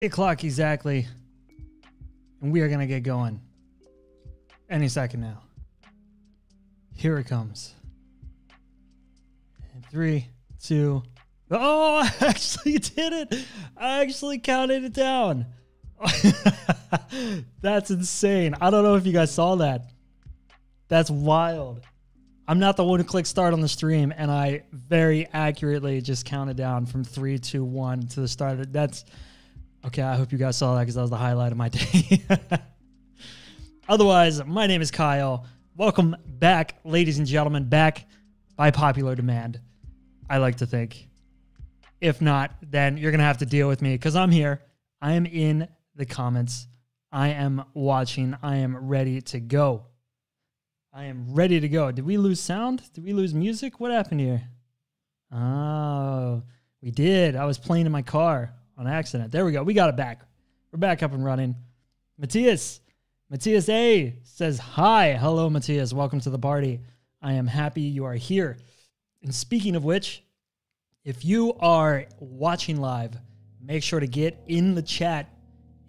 8 o'clock exactly, and we are going to get going any second now. Here it comes. And 3, 2, oh, I actually did it. I actually counted it down. That's insane. I don't know if you guys saw that. That's wild. I'm not the one who clicked start on the stream, and I very accurately just counted down from 3, 2, 1 to the start. That's okay. I hope you guys saw that because that was the highlight of my day. Otherwise, my name is Kyle. Welcome back, ladies and gentlemen, back by popular demand, I like to think. If not, then you're going to have to deal with me because I'm here. I am in the comments. I am watching. I am ready to go. I am ready to go. Did we lose sound? Did we lose music? What happened here? Oh, we did. I was playing in my car on accident. There we go. We got it back. We're back up and running. Matthias A says, hi. Hello, Matthias. Welcome to the party. I am happy you are here. And speaking of which, if you are watching live, make sure to get in the chat,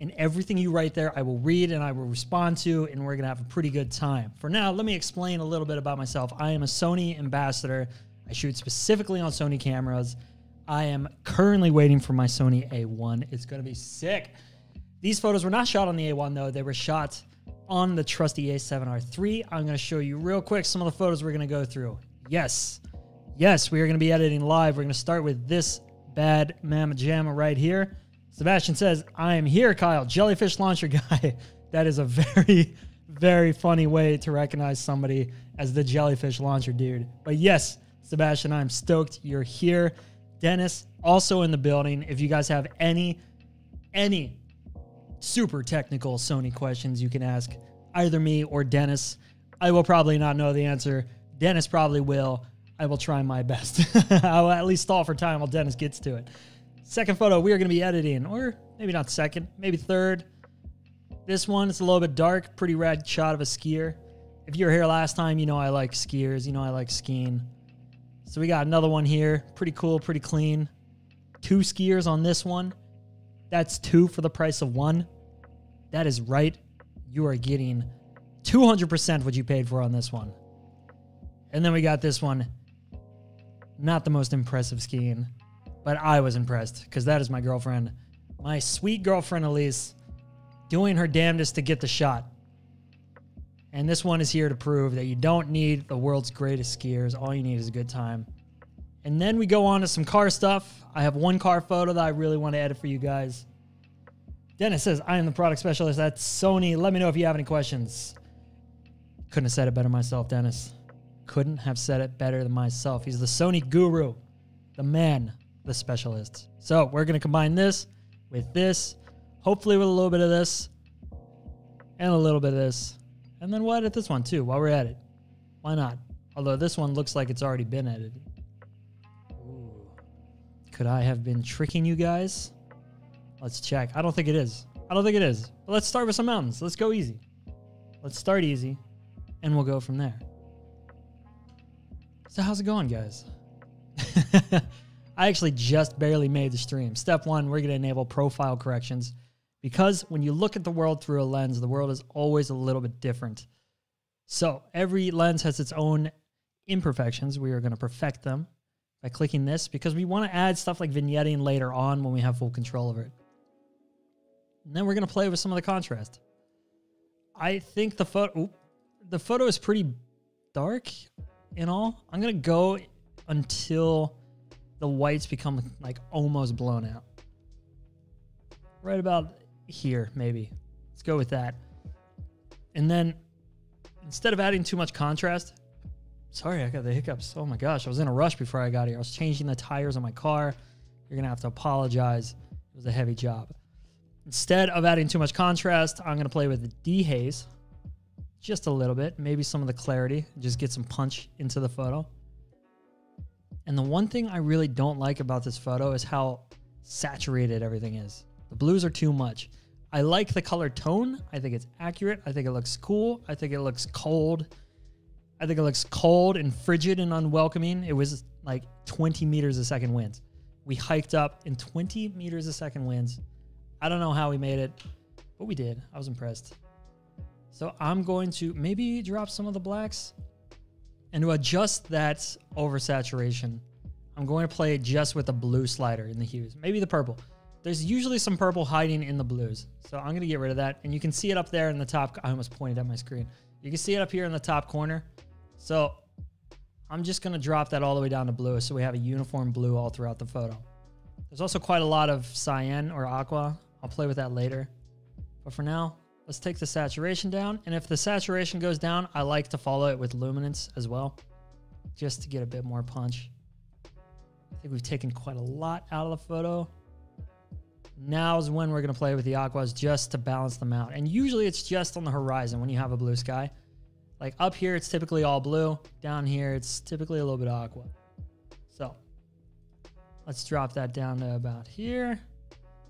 and everything you write there, I will read and I will respond to, and we're going to have a pretty good time. For now, let me explain a little bit about myself. I am a Sony ambassador. I shoot specifically on Sony cameras. I am currently waiting for my Sony A1. It's going to be sick. These photos were not shot on the A1, though. They were shot on the trusty A7R III. I'm going to show you real quick some of the photos we're going to go through. Yes, we are going to be editing live. We're going to start with this bad mamma jamma right here. Sebastian says, I am here, Kyle, jellyfish launcher guy. That is a very, very funny way to recognize somebody as the jellyfish launcher dude. But yes, Sebastian, I'm stoked you're here. Dennis, also in the building. If you guys have any super technical Sony questions, you can ask either me or Dennis. I will probably not know the answer. Dennis probably will. I will try my best. I will at least stall for time while Dennis gets to it. Second photo we are going to be editing, or maybe not second, maybe third. This one, it's a little bit dark, pretty rad shot of a skier. If you were here last time, you know I like skiers, you know I like skiing. So we got another one here, pretty cool, pretty clean. 2 skiers on this one. That's 2 for the price of 1. That is right. You are getting 200% what you paid for on this one. And then we got this one. Not the most impressive skiing, but I was impressed because that is my girlfriend, my sweet girlfriend Elise, doing her damnedest to get the shot. And this one is here to prove that you don't need the world's greatest skiers. All you need is a good time. And then we go on to some car stuff. I have one car photo that I really want to edit for you guys. Dennis says, I am the product specialist at Sony. Let me know if you have any questions. Couldn't have said it better myself, Dennis. Couldn't have said it better than myself. He's the Sony guru, the man, the specialist. So we're going to combine this with this, hopefully with a little bit of this and a little bit of this. And then we'll edit this one too while we're at it. Why not? Although this one looks like it's already been edited. Ooh. Could I have been tricking you guys? Let's check. I don't think it is. But let's start with some mountains. Let's go easy. Let's start easy and we'll go from there. So how's it going, guys? I actually just barely made the stream. Step 1, we're going to enable profile corrections because when you look at the world through a lens, the world is always a little bit different. So every lens has its own imperfections. We are going to perfect them by clicking this because we want to add stuff like vignetting later on when we have full control over it. And then we're going to play with some of the contrast. I think the photo is pretty dark in all. I'm going to go until the whites become like almost blown out. Right about here, maybe. Let's go with that. And then instead of adding too much contrast, sorry, I got the hiccups. Oh my gosh, I was in a rush before I got here. I was changing the tires on my car. You're going to have to apologize. It was a heavy job. Instead of adding too much contrast, I'm going to play with the dehaze just a little bit, maybe some of the clarity, just get some punch into the photo. And the one thing I really don't like about this photo is how saturated everything is. The blues are too much. I like the color tone. I think it's accurate. I think it looks cool. I think it looks cold. I think it looks cold and frigid and unwelcoming. It was like 20 meters a second winds. We hiked up in 20 meters a second winds. I don't know how we made it, but we did. I was impressed. So I'm going to maybe drop some of the blacks. And to adjust that oversaturation, I'm going to play just with the blue slider in the hues. Maybe the purple. There's usually some purple hiding in the blues. So I'm going to get rid of that. And you can see it up there in the top. I almost pointed at my screen. You can see it up here in the top corner. So I'm just going to drop that all the way down to blue so we have a uniform blue all throughout the photo. There's also quite a lot of cyan or aqua. I'll play with that later. But for now, let's take the saturation down. And if the saturation goes down, I like to follow it with luminance as well, just to get a bit more punch. I think we've taken quite a lot out of the photo. Now is when we're going to play with the aquas just to balance them out. And usually it's just on the horizon when you have a blue sky. Like up here, it's typically all blue. Down here, it's typically a little bit of aqua. So let's drop that down to about here.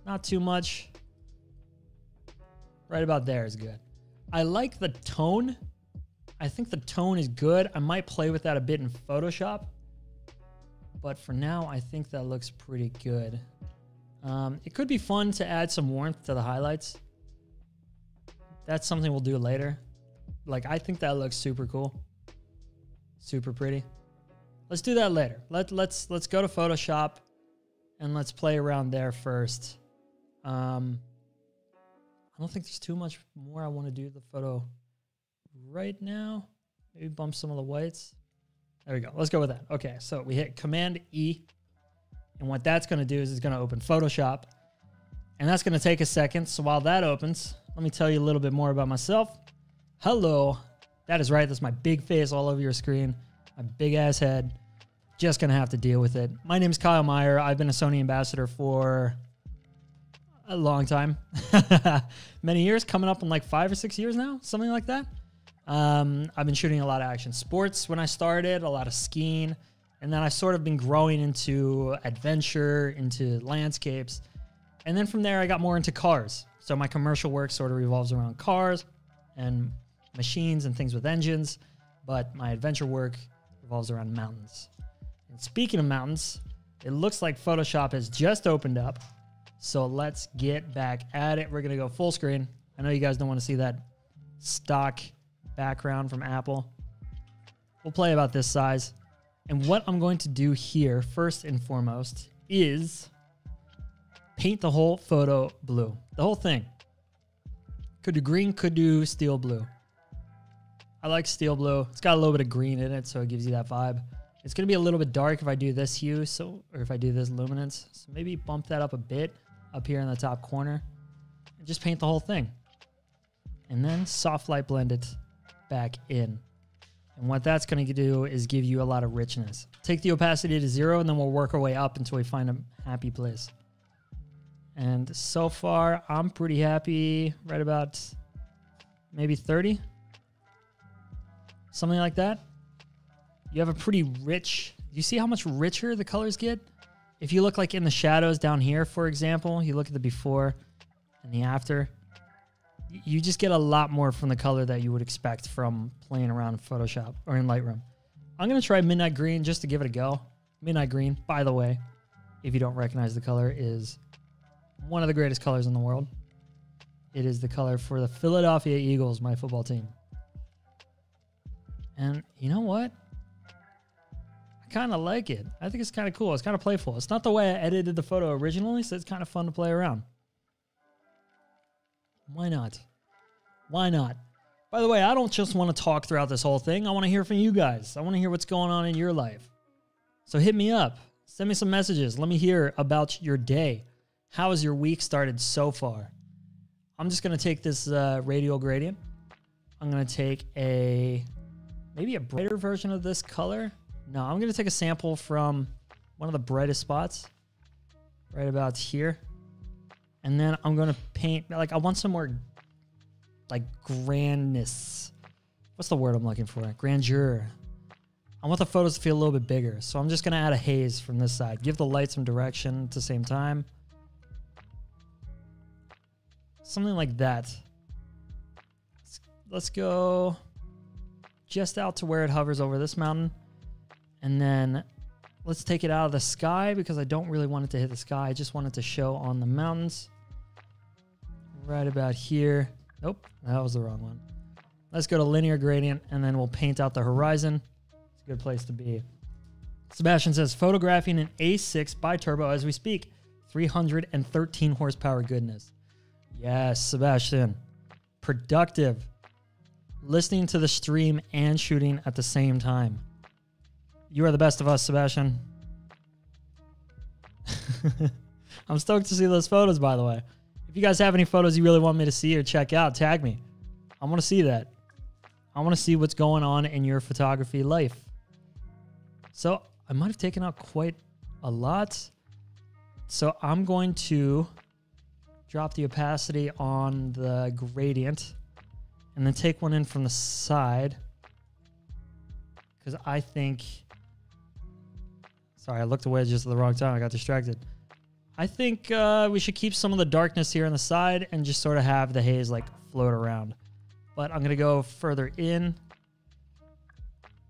Not too much. Right about there is good. I like the tone. I think the tone is good. I might play with that a bit in Photoshop. But for now, I think that looks pretty good. It could be fun to add some warmth to the highlights. That's something we'll do later. Like, I think that looks super cool. Super pretty. Let's do that later. Let's go to Photoshop and let's play around there first. I don't think there's too much more I want to do to the photo right now. Maybe bump some of the whites. There we go. Let's go with that. Okay, so we hit Command E. And what that's going to do is it's going to open Photoshop. And that's going to take a second. So while that opens, let me tell you a little bit more about myself. Hello. That is right. That's my big face all over your screen. My big ass head. Just going to have to deal with it. My name is Kyle Meyr. I've been a Sonyambassador for a long time. Many years, coming up on like 5 or 6 years now, something like that. I've been shooting a lot of action sports when I started, a lot of skiing, and then I've sort of been growing into adventure, into landscapes. And then from there, I got more into cars. So my commercial work sort of revolves around cars and machines and things with engines, but my adventure work revolves around mountains. And speaking of mountains, it looks like Photoshop has just opened up. So let's get back at it. We're going to go full screen. I know you guys don't want to see that stock background from Apple. We'll play about this size. And what I'm going to do here, first and foremost, is paint the whole photo blue. The whole thing. Could do green, could do steel blue. I like steel blue. It's got a little bit of green in it, so it gives you that vibe. It's going to be a little bit dark if I do this hue, or if I do this luminance. So maybe bump that up a bit up here in the top corner. And just paint the whole thing. And then soft light blend it back in. And what that's going to do is give you a lot of richness. Take the opacity to 0, and then we'll work our way up until we find a happy place. And so far, I'm pretty happy right about maybe 30. Something like that. You have a pretty rich, you see how much richer the colors get? If you look like in the shadows down here, for example, you look at the before and the after, you just get a lot more from the color that you would expect from playing around in Photoshop or in Lightroom. I'm going to try Midnight Green just to give it a go. Midnight Green, by the way, if you don't recognize the color, is one of the greatest colors in the world. It is the color for the Philadelphia Eagles, my football team. And you know what? I kind of like it. I think it's kind of cool. It's kind of playful. It's not the way I edited the photo originally, so it's kind of fun to play around. Why not? Why not? By the way, I don't just want to talk throughout this whole thing. I want to hear from you guys. I want to hear what's going on in your life. So hit me up. Send me some messages. Let me hear about your day. How has your week started so far? I'm just going to take this radial gradient. I'm going to take maybe a brighter version of this color. No, I'm going to take a sample from one of the brightest spots right about here. And then I'm going to paint, like, I want some more, like, grandness. What's the word I'm looking for? Grandeur. I want the photos to feel a little bit bigger. So I'm just going to add a haze from this side. Give the light some direction at the same time. Something like that. Let's go just out to where it hovers over this mountain. And then let's take it out of the sky because I don't really want it to hit the sky. I just want it to show on the mountains. right about here. Nope, that was the wrong one. Let's go to linear gradient, and then we'll paint out the horizon. It's a good place to be. Sebastian says, photographing an A6 bi-turbo as we speak. 313 horsepower goodness. Yes, Sebastian. Productive. Listening to the stream and shooting at the same time. You are the best of us, Sebastian. I'm stoked to see those photos, by the way. If you guys have any photos you really want me to see or check out, tag me. I want to see that. I want to see what's going on in your photography life. So I might have taken out quite a lot. So I'm going to drop the opacity on the gradient and then take one in from the side. Because I think... Sorry, I looked away just at the wrong time. I got distracted. I think we should keep some of the darkness here on the side and just sort of have the haze like float around. But I'm going to go further in.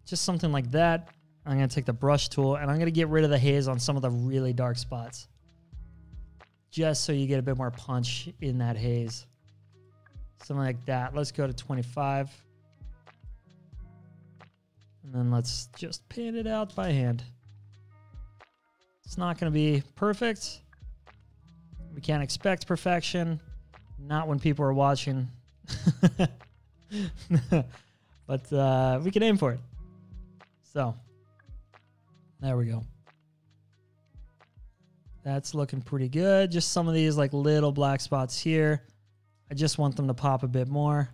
Just something like that. I'm going to take the brush tool and I'm going to get rid of the haze on some of the really dark spots. Just so you get a bit more punch in that haze. Something like that. Let's go to 25. And then let's just paint it out by hand. It's not going to be perfect. We can't expect perfection. Not when people are watching. But we can aim for it. So, there we go. That's looking pretty good. Just some of these like little black spots here. I just want them to pop a bit more.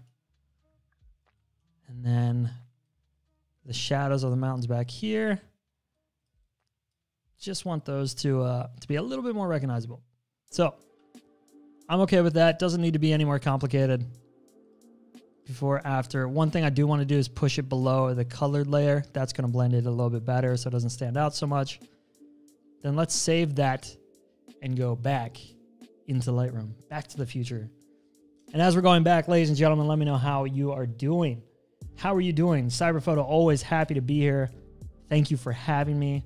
And then the shadows of the mountains back here. Just want those to be a little bit more recognizable. So I'm okay with that. Doesn't need to be any more complicated. Before, after. One thing I do want to do is push it below the colored layer. That's going to blend it a little bit better so it doesn't stand out so much. Then let's save that and go back into Lightroom. Back to the future. And as we're going back, ladies and gentlemen, let me know how you are doing. How are you doing? Cyberphoto, always happy to be here. Thank you for having me.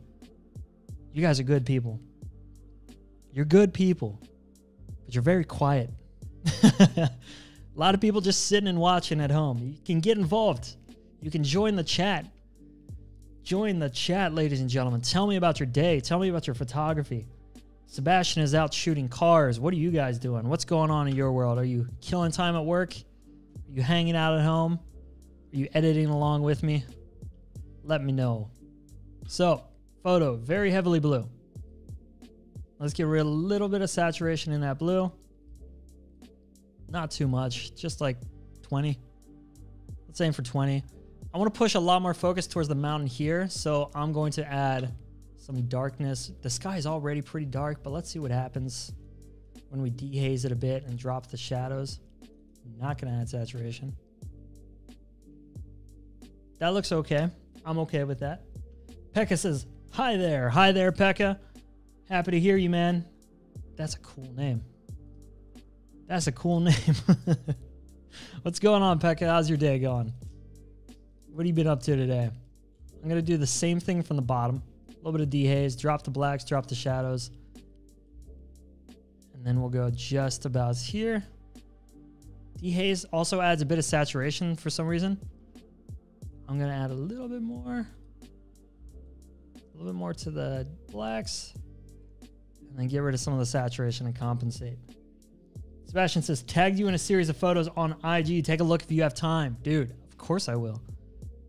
You guys are good people. You're good people, but you're very quiet. A lot of people just sitting and watching at home. You can get involved. You can join the chat. Join the chat, ladies and gentlemen. Tell me about your day. Tell me about your photography. Sebastian is out shooting cars. What are you guys doing? What's going on in your world? Are you killing time at work? Are you hanging out at home? Are you editing along with me? Let me know. So, photo, very heavily blue. Let's get rid of a little bit of saturation in that blue. Not too much, just like 20. Let's aim for 20. I want to push a lot more focus towards the mountain here, so I'm going to add some darkness. The sky is already pretty dark, but let's see what happens when we dehaze it a bit and drop the shadows. I'm not going to add saturation. That looks okay. I'm okay with that. Pekka says, hi there. Hi there, Pekka. Happy to hear you, man. That's a cool name. That's a cool name. What's going on, Pekka? How's your day going? What have you been up to today? I'm going to do the same thing from the bottom. A little bit of dehaze, drop the blacks, drop the shadows. And then we'll go just about here. Dehaze also adds a bit of saturation for some reason. I'm going to add a little bit more. A little bit more to the blacks. And then get rid of some of the saturation and compensate. Sebastian says, tagged you in a series of photos on IG. Take a look if you have time. Dude, of course I will.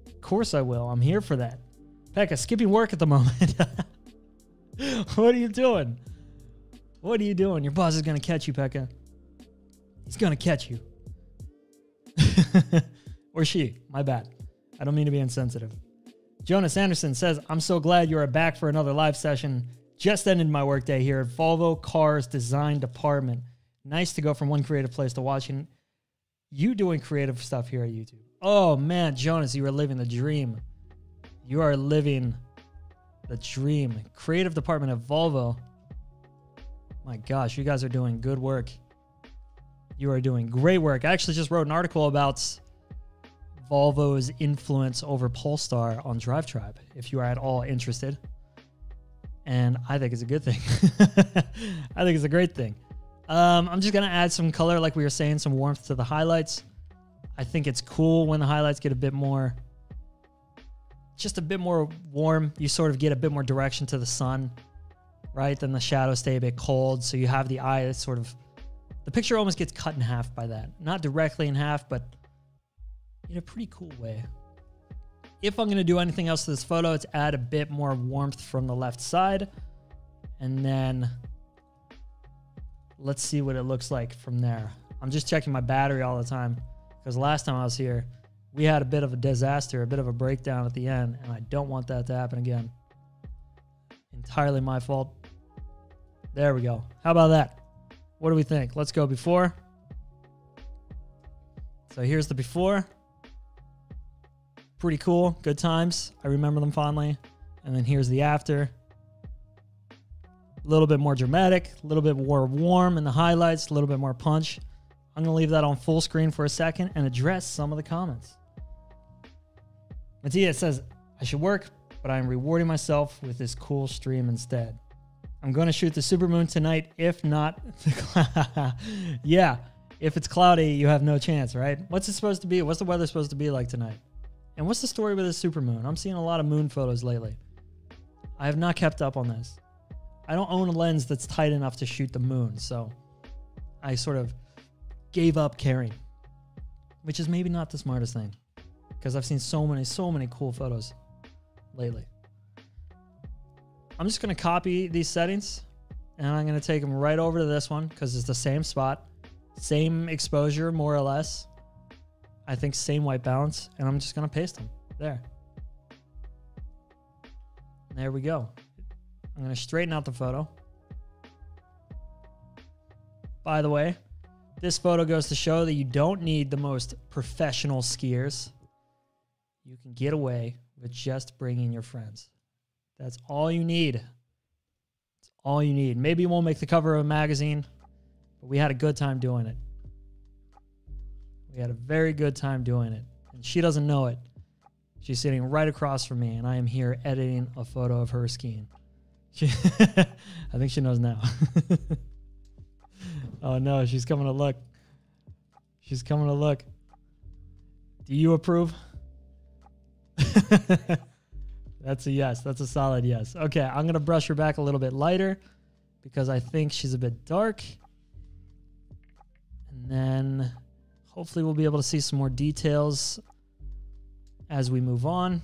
Of course I will. I'm here for that. Pekka, skipping work at the moment. What are you doing? What are you doing? Your boss is going to catch you, Pekka. He's going to catch you. Or she. My bad. I don't mean to be insensitive. Jonas Anderson says, I'm so glad you are back for another live session. Just ended my workday here at Volvo Cars Design Department. Nice to go from one creative place to watching you doing creative stuff here at YouTube. Oh, man, Jonas, you are living the dream. You are living the dream. Creative department of Volvo. My gosh, you guys are doing good work. You are doing great work. I actually just wrote an article about Volvo's influence over Polestar on DriveTribe, if you are at all interested. And I think it's a good thing. I think it's a great thing. I'm just going to add some color, like we were saying, some warmth to the highlights. I think it's cool when the highlights get a bit more, just a bit more warm. You sort of get a bit more direction to the sun, right? Then the shadows stay a bit cold. So you have the eye that's sort of, the picture almost gets cut in half by that. Not directly in half, but in a pretty cool way. If I'm going to do anything else to this photo, it's add a bit more warmth from the left side. And then let's see what it looks like from there. I'm just checking my battery all the time because last time I was here, we had a bit of a disaster, a bit of a breakdown at the end, and I don't want that to happen again. Entirely my fault. There we go. How about that? What do we think? Let's go before. So here's the before. Pretty cool. Good times. I remember them fondly. And then here's the after. A little bit more dramatic, a little bit more warm in the highlights, a little bit more punch. I'm going to leave that on full screen for a second and address some of the comments. Mattia says, I should work, but I'm rewarding myself with this cool stream instead. I'm going to shoot the supermoon tonight. If not, yeah, if it's cloudy, you have no chance, right? What's it supposed to be? What's the weather supposed to be like tonight? And what's the story with the supermoon? I'm seeing a lot of moon photos lately. I have not kept up on this. I don't own a lens that's tight enough to shoot the moon, so I sort of gave up caring, which is maybe not the smartest thing because I've seen so many cool photos lately. I'm just going to copy these settings and I'm going to take them right over to this one because it's the same spot, same exposure, more or less. I think same white balance, and I'm just going to paste them there. There we go. I'm going to straighten out the photo. By the way, this photo goes to show that you don't need the most professional skiers. You can get away with just bringing your friends. That's all you need. That's all you need. Maybe you won't make the cover of a magazine, but we had a good time doing it. We had a very good time doing it. And she doesn't know it. She's sitting right across from me, and I am here editing a photo of her skiing. I think she knows now. Oh no, she's coming to look. She's coming to look. Do you approve? That's a yes. That's a solid yes. Okay, I'm going to brush her back a little bit lighter because I think she's a bit dark. And then hopefully we'll be able to see some more details as we move on.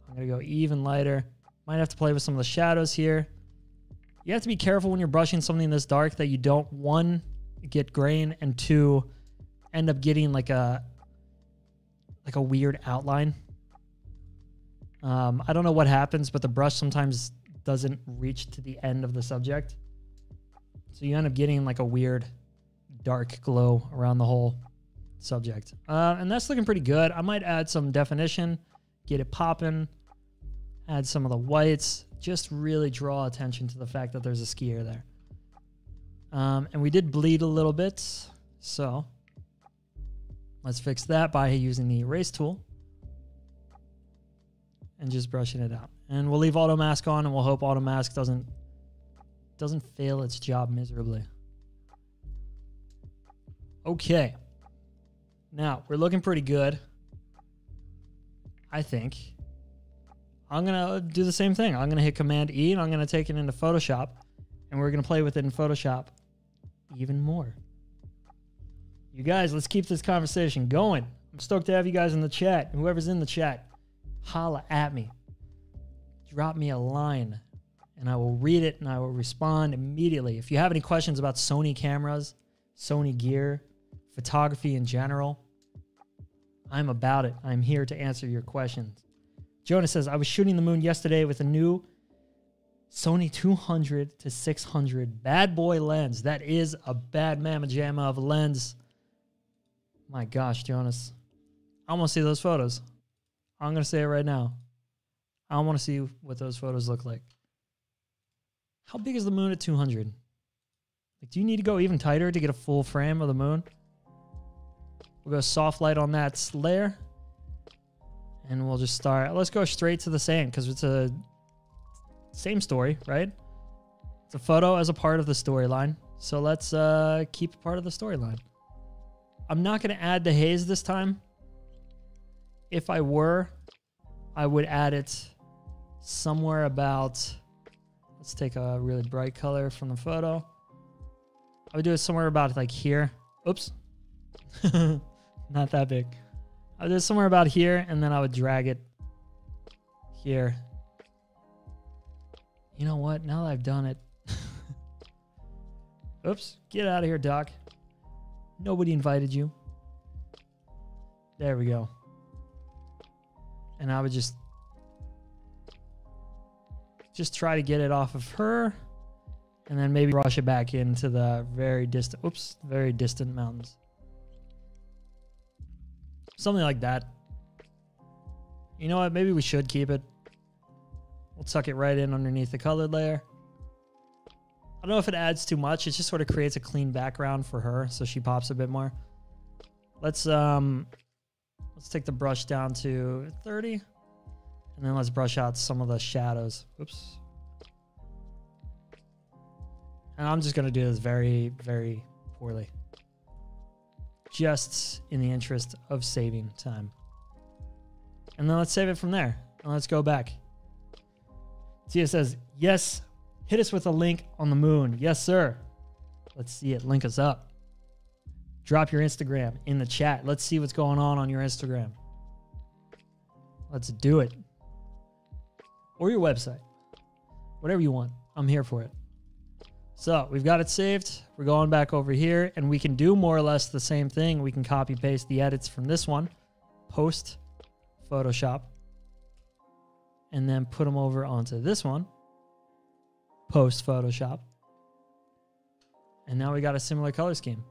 I'm going to go even lighter. Might have to play with some of the shadows here. You have to be careful when you're brushing something this dark that you don't, one, get grain, and two, end up getting like a weird outline. I don't know what happens, but the brush sometimes doesn't reach to the end of the subject. So you end up getting like a weird dark glow around the whole subject. And that's looking pretty good. I might add some definition, get it popping, add some of the whites, just really draw attention to the fact that there's a skier there. And we did bleed a little bit, so let's fix that by using the erase tool and just brushing it out. And we'll leave auto mask on, and we'll hope auto mask doesn't fail its job miserably. Okay. Now, we're looking pretty good, I think. I'm going to do the same thing. I'm going to hit Command E, and I'm going to take it into Photoshop, and we're going to play with it in Photoshop even more. You guys, let's keep this conversation going. I'm stoked to have you guys in the chat. Whoever's in the chat, holla at me. Drop me a line, and I will read it, and I will respond immediately. If you have any questions about Sony cameras, Sony gear, photography in general, I'm about it. I'm here to answer your questions. Jonas says, I was shooting the moon yesterday with a new Sony 200 to 600 bad boy lens. That is a bad mamma jamma of a lens. My gosh, Jonas. I want to see those photos. I'm going to say it right now. I want to see what those photos look like. How big is the moon at 200? Like, do you need to go even tighter to get a full frame of the moon? We'll go soft light on that layer. And we'll just start. Let's go straight to the same because it's a same story, right? It's a photo as a part of the storyline. So let's keep part of the storyline. I'm not going to add the haze this time. If I were, I would add it somewhere about, let's take a really bright color from the photo. I would do it somewhere about like here. Oops. Not that big. I would do it somewhere about here, and then I would drag it here. You know what? Now that I've done it. Oops. Get out of here, Doc. Nobody invited you. There we go. And I would just try to get it off of her, and then maybe rush it back into the very distant mountains. Something like that. You know what? Maybe we should keep it. We'll tuck it right in underneath the colored layer. I don't know if it adds too much. It just sort of creates a clean background for her, so she pops a bit more. Let's take the brush down to 30, and then let's brush out some of the shadows. Oops. And I'm just gonna do this very, very poorly, just in the interest of saving time. And then let's save it from there, and let's go back. Tia says, yes, hit us with a link on the moon. Yes, sir. Let's see it. Link us up. Drop your Instagram in the chat. Let's see what's going on your Instagram. Let's do it. Or your website. Whatever you want. I'm here for it. So we've got it saved. We're going back over here, and we can do more or less the same thing. We can copy paste the edits from this one, post Photoshop, and then put them over onto this one, post Photoshop. And now we got a similar color scheme.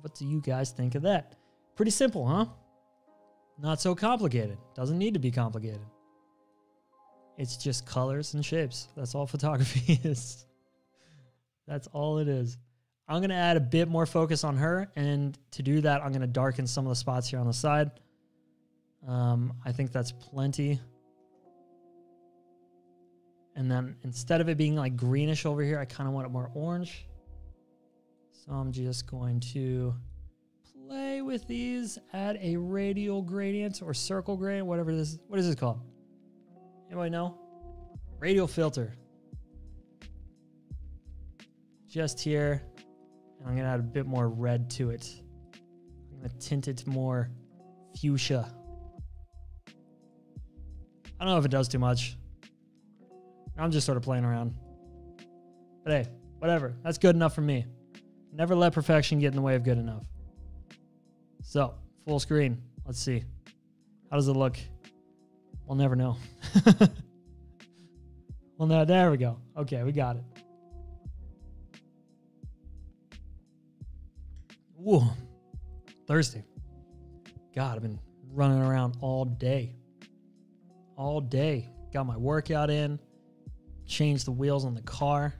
What do you guys think of that? Pretty simple, huh? Not so complicated. Doesn't need to be complicated. It's just colors and shapes. That's all photography is. That's all it is. I'm going to add a bit more focus on her. And to do that, I'm going to darken some of the spots here on the side. I think that's plenty. And then instead of it being like greenish over here, I kind of want it more orange. So I'm just going to play with these, add a radial gradient or circle gradient, whatever this is. What is this called? Anybody know? Radial filter. Just here. And I'm going to add a bit more red to it. I'm going to tint it more fuchsia. I don't know if it does too much. I'm just sort of playing around. But hey, whatever. That's good enough for me. Never let perfection get in the way of good enough. So, full screen. Let's see. How does it look? We'll never know. Well, no, there we go. Okay, we got it. Ooh, thirsty. God, I've been running around all day. All day. Got my workout in. Changed the wheels on the car.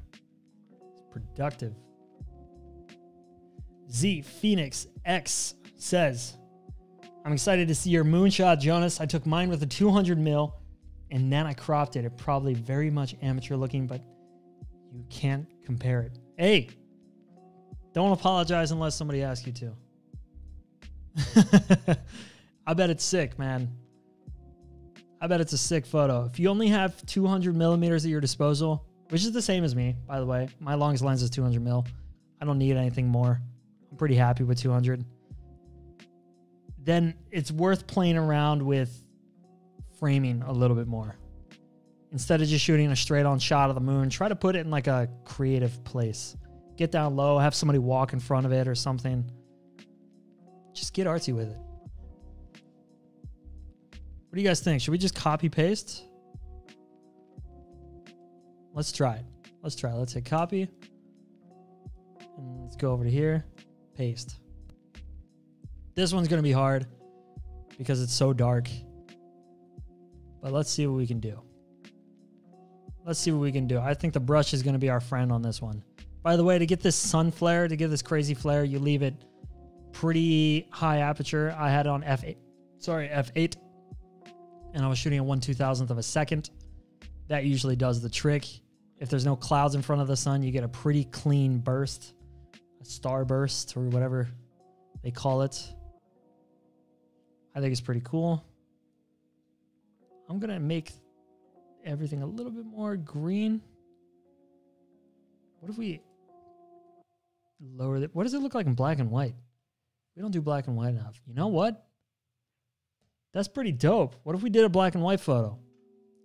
It's productive. Z Phoenix X says, I'm excited to see your moonshot, Jonas. I took mine with a 200 mil and then I cropped it. It probably very much amateur looking, but you can't compare it. Hey, don't apologize unless somebody asks you to. I bet it's sick, man. I bet it's a sick photo. If you only have 200 millimeters at your disposal, which is the same as me, by the way. My longest lens is 200 mil. I don't need anything more. I'm pretty happy with 200. Then it's worth playing around with framing a little bit more. Instead of just shooting a straight on shot of the moon, try to put it in like a creative place. Get down low, have somebody walk in front of it or something. Just get artsy with it. What do you guys think? Should we just copy paste? Let's try it. Let's try it. Let's hit copy. And let's go over to here. Paste. This one's going to be hard because it's so dark. But let's see what we can do. Let's see what we can do. I think the brush is going to be our friend on this one. By the way, to get this sun flare, to get this crazy flare, you leave it pretty high aperture. I had it on F8. Sorry, F8. And I was shooting at 1/2000th of a second. That usually does the trick. If there's no clouds in front of the sun, you get a pretty clean burst, a star burst or whatever they call it. I think it's pretty cool. I'm going to make everything a little bit more green. What if we lower it? What does it look like in black and white? We don't do black and white enough. You know what? That's pretty dope. What if we did a black and white photo?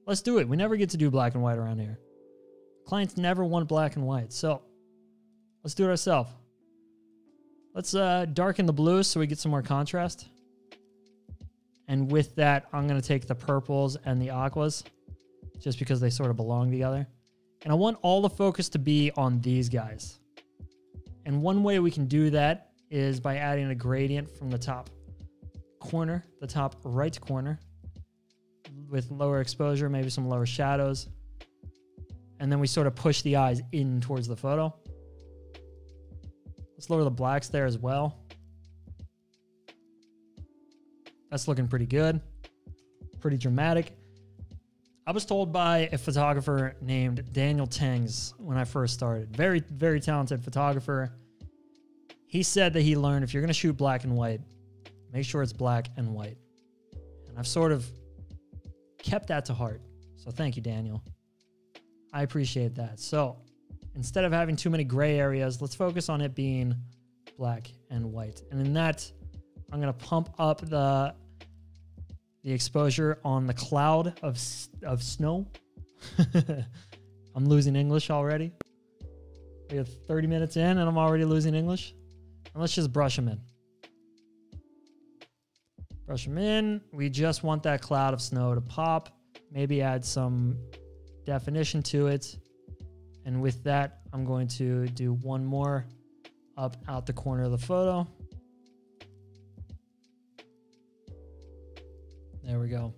Let's do it. We never get to do black and white around here. Clients never want black and white. So let's do it ourselves. Let's darken the blues so we get some more contrast. And with that, I'm going to take the purples and the aquas just because they sort of belong together. And I want all the focus to be on these guys. And one way we can do that is by adding a gradient from the top corner, the top right corner, with lower exposure, maybe some lower shadows. And then we sort of push the eyes in towards the photo. Let's lower the blacks there as well. That's looking pretty good. Pretty dramatic. I was told by a photographer named Daniel Tengs when I first started. Very, very talented photographer. He said that he learned if you're going to shoot black and white, make sure it's black and white. And I've sort of kept that to heart. So thank you, Daniel. I appreciate that. So instead of having too many gray areas, let's focus on it being black and white. And in that, I'm going to pump up the exposure on the cloud of snow. I'm losing English already. We have 30 minutes in and I'm already losing English. And let's just brush them in. Brush them in. We just want that cloud of snow to pop. Maybe add some definition to it. And with that, I'm going to do one more up out the corner of the photo. There we go.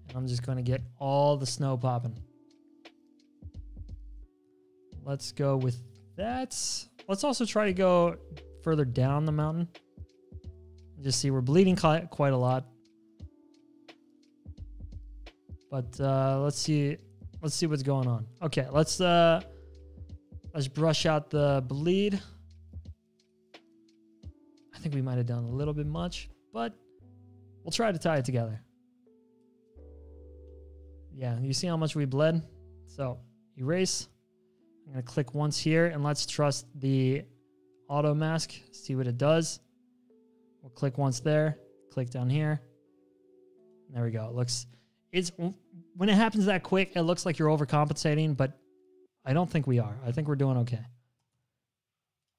And I'm just going to get all the snow popping. Let's go with that. Let's also try to go further down the mountain. Just see we're bleeding quite a lot. But let's see what's going on. Okay, let's brush out the bleed. I think we might have done a little bit much, but we'll try to tie it together. Yeah, you see how much we bled? So erase. I'm going to click once here and let's trust the auto mask. See what it does. We'll click once there, click down here. There we go. When it happens that quick, it looks like you're overcompensating, but I don't think we are. I think we're doing okay.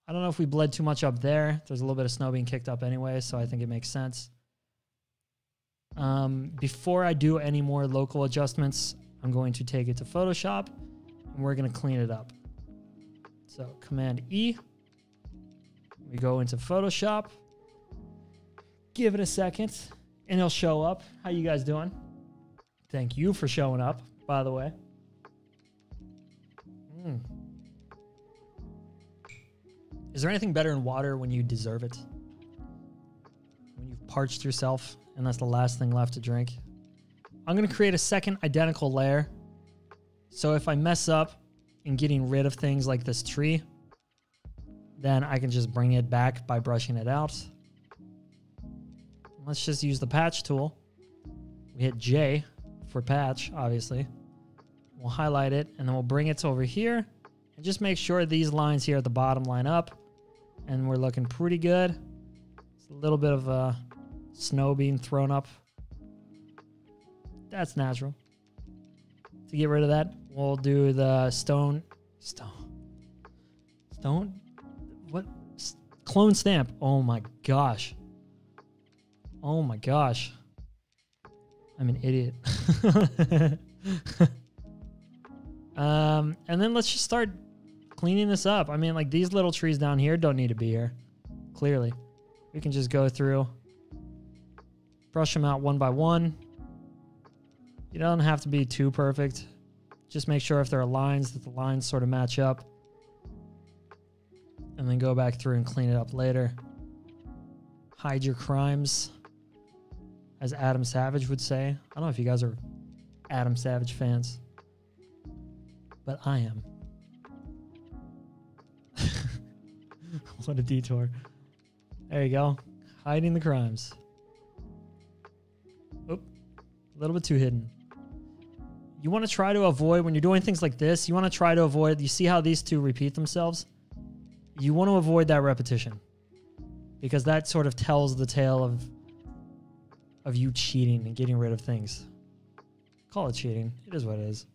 I don't know if we bled too much up there. There's a little bit of snow being kicked up anyway, so I think it makes sense. Before I do any more local adjustments, I'm going to take it to Photoshop and we're going to clean it up. So Command E, we go into Photoshop, give it a second and it'll show up. How you guys doing? Thank you for showing up, by the way. Is there anything better in water when you deserve it? When you've parched yourself and that's the last thing left to drink? I'm going to create a second identical layer. So if I mess up in getting rid of things like this tree, then I can just bring it back by brushing it out. Let's just use the patch tool. We hit J for patch, obviously. We'll highlight it and then we'll bring it over here and just make sure these lines here at the bottom line up and we're looking pretty good. It's a little bit of snow being thrown up. That's natural. To get rid of that, we'll do the stone, what? Clone stamp. Oh my gosh. Oh my gosh. I'm an idiot. And then let's just start cleaning this up. I mean, like these little trees down here don't need to be here. Clearly. We can just go through, brush them out one by one. You don't have to be too perfect. Just make sure if there are lines that the lines sort of match up. And then go back through and clean it up later. Hide your crimes, as Adam Savage would say. I don't know if you guys are Adam Savage fans. but I am. What a detour. There you go. Hiding the crimes. Oop. A little bit too hidden. You want to try to avoid, when you're doing things like this, you want to try to avoid, you see how these two repeat themselves? You want to avoid that repetition. Because that sort of tells the tale of you cheating and getting rid of things. Call it cheating. It is what it is.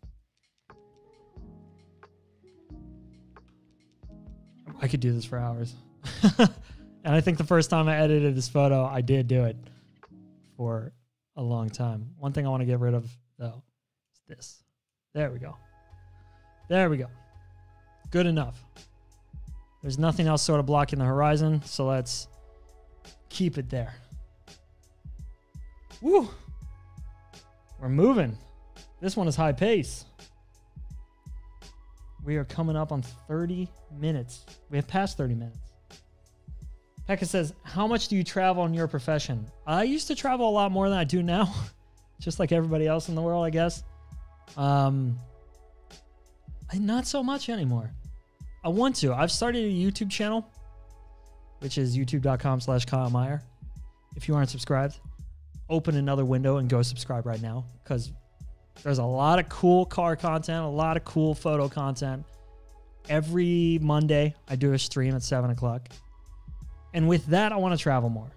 I could do this for hours. And I think the first time I edited this photo, I did do it for a long time. One thing I want to get rid of, though, is this. There we go. There we go. Good enough. There's nothing else sort of blocking the horizon, so let's keep it there. Woo! We're moving. This one is high pace. We are coming up on 30 minutes. We have passed 30 minutes. Pekka says, how much do you travel in your profession? I used to travel a lot more than I do now. Just like everybody else in the world, I guess. Not so much anymore. I want to. I've started a YouTube channel, which is youtube.com/Kyle Meyr. If you aren't subscribed, open another window and go subscribe right now, because there's a lot of cool car content, a lot of cool photo content. Every Monday, I do a stream at 7 o'clock. And with that, I want to travel more.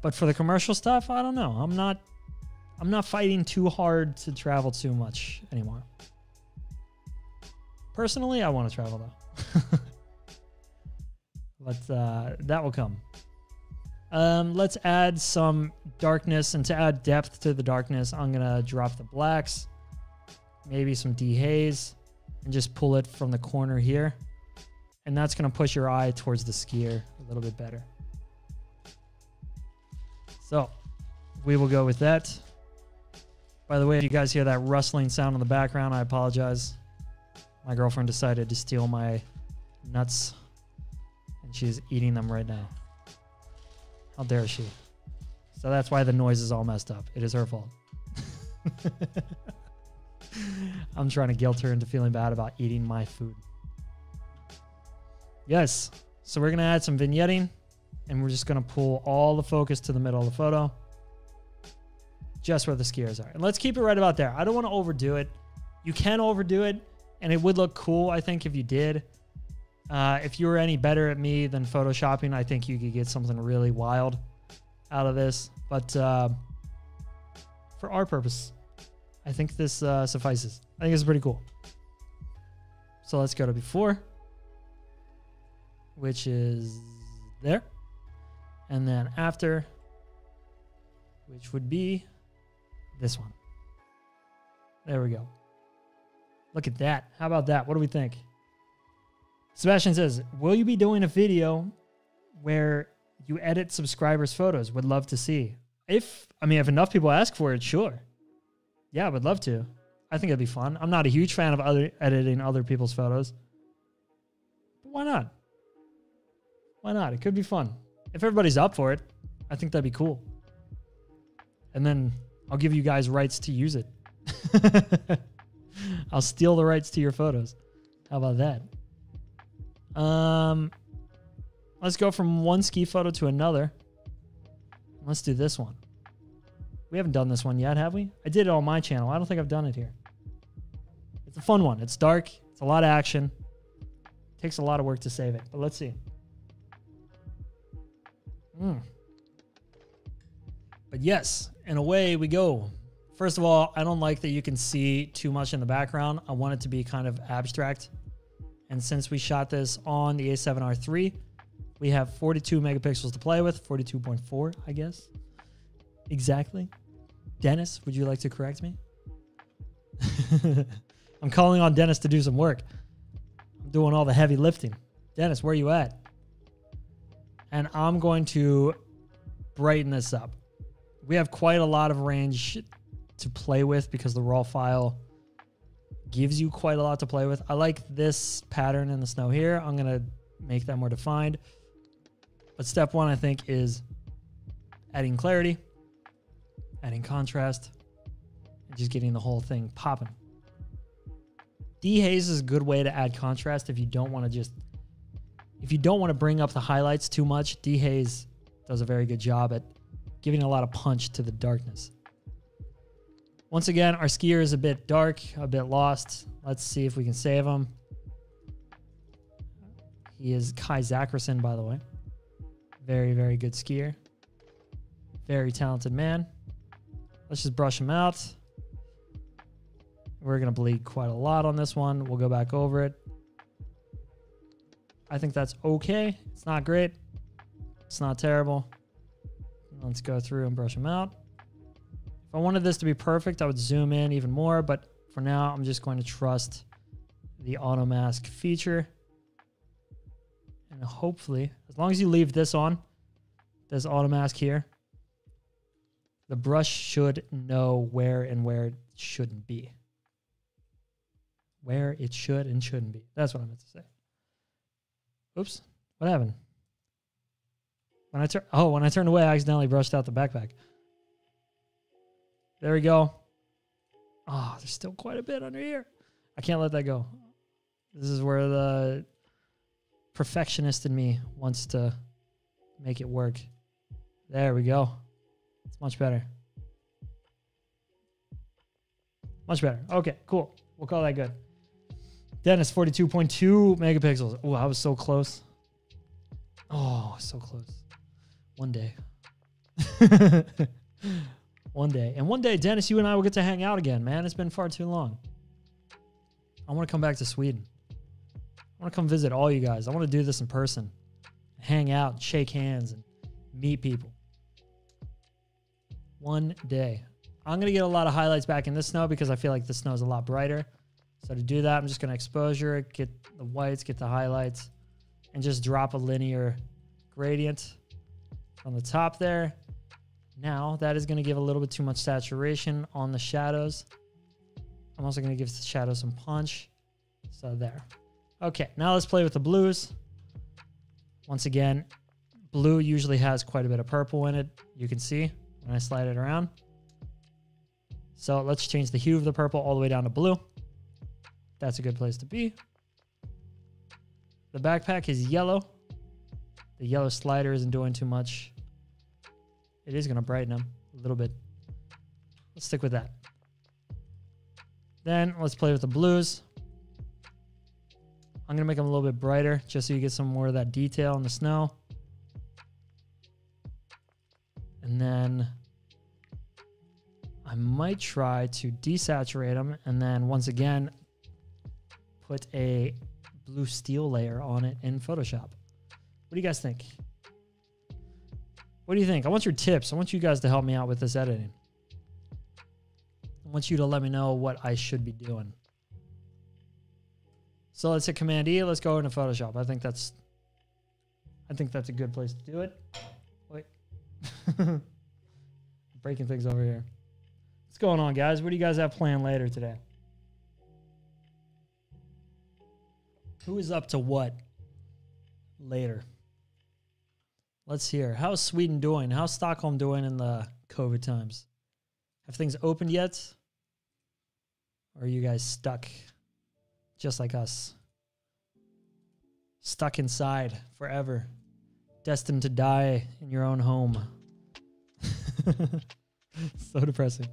But for the commercial stuff, I don't know. I'm not fighting too hard to travel too much anymore. Personally, I want to travel though. But that will come. Let's add some darkness, and to add depth to the darkness, I'm going to drop the blacks, maybe some dehaze, and just pull it from the corner here. And that's going to push your eye towards the skier a little bit better. So we will go with that. By the way, if you guys hear that rustling sound in the background, I apologize. My girlfriend decided to steal my nuts, and she's eating them right now. How dare she? So that's why the noise is all messed up. It is her fault. I'm trying to guilt her into feeling bad about eating my food. Yes. So we're going to add some vignetting, and we're just going to pull all the focus to the middle of the photo, just where the skiers are. And let's keep it right about there. I don't want to overdo it. You can overdo it, and it would look cool, I think, if you did. If you were any better at me than photoshopping, I think you could get something really wild out of this. But for our purpose, I think this suffices. I think it's pretty cool. So let's go to before, which is there. And then after, which would be this one. There we go. Look at that. How about that? What do we think? Sebastian says, will you be doing a video where you edit subscribers' photos? Would love to see. If enough people ask for it, sure. Yeah, I would love to. I think it'd be fun. I'm not a huge fan of editing other people's photos. But why not? Why not? It could be fun. If everybody's up for it, I think that'd be cool. And then I'll give you guys rights to use it. I'll steal the rights to your photos. How about that? Let's go from one ski photo to another. Let's do this one. We haven't done this one yet, have we? I did it on my channel. I don't think I've done it here. It's a fun one. It's dark. It's a lot of action. It takes a lot of work to save it, but let's see. But yes, and away we go. First of all, I don't like that you can see too much in the background. I want it to be kind of abstract. And since we shot this on the A7R III, we have 42 megapixels to play with, 42.4, I guess. Exactly. Dennis, would you like to correct me? I'm calling on Dennis to do some work. I'm doing all the heavy lifting. Dennis, where are you at? And I'm going to brighten this up. We have quite a lot of range to play with because the raw file gives you quite a lot to play with. I like this pattern in the snow here. I'm going to make that more defined. But step one, I think, is adding clarity, adding contrast, and just getting the whole thing popping. Dehaze is a good way to add contrast if you don't want to bring up the highlights too much. Dehaze does a very good job at giving a lot of punch to the darkness. Once again, our skier is a bit dark, a bit lost. Let's see if we can save him. He is Kai Zackerson, by the way. Very, very good skier. Very talented man. Let's just brush him out. We're going to bleed quite a lot on this one. We'll go back over it. I think that's okay. It's not great. It's not terrible. Let's go through and brush him out. If I wanted this to be perfect, I would zoom in even more. But for now, I'm just going to trust the auto mask feature. And hopefully, as long as you leave this on, this auto mask here, the brush should know where and where it shouldn't be. Where it should and shouldn't be. That's what I meant to say. Oops. What happened? When I turned away, I accidentally brushed out the backpack. There we go. Oh, there's still quite a bit under here. I can't let that go. This is where the perfectionist in me wants to make it work. There we go. It's much better. Much better. Okay, cool. We'll call that good. Dennis, 42.2 megapixels. Oh, I was so close. Oh, so close. One day. One day. And one day, Dennis, you and I will get to hang out again, man. It's been far too long. I want to come back to Sweden. I want to come visit all you guys. I want to do this in person. Hang out, shake hands, and meet people. One day. I'm going to get a lot of highlights back in this snow because I feel like the snow is a lot brighter. So to do that, I'm just going to exposure it, get the whites, get the highlights, and just drop a linear gradient on the top there. Now, that is going to give a little bit too much saturation on the shadows. I'm also going to give the shadows some punch. So there. Okay, now let's play with the blues. Once again, blue usually has quite a bit of purple in it. You can see when I slide it around. So let's change the hue of the purple all the way down to blue. That's a good place to be. The backpack is yellow. The yellow slider isn't doing too much. It is going to brighten them a little bit. Let's stick with that. Then let's play with the blues. I'm going to make them a little bit brighter just so you get some more of that detail in the snow. And then I might try to desaturate them and then once again put a blue steel layer on it in Photoshop. What do you guys think? What do you think? I want your tips. I want you guys to help me out with this editing. I want you to let me know what I should be doing. So let's hit Command E. Let's go into Photoshop. I think that's a good place to do it. Wait. Breaking things over here. What's going on, guys? What do you guys have planned later today? Who is up to what later? Let's hear. How's Sweden doing? How's Stockholm doing in the COVID times? Have things opened yet? Or are you guys stuck just like us? Stuck inside forever. Destined to die in your own home. So depressing.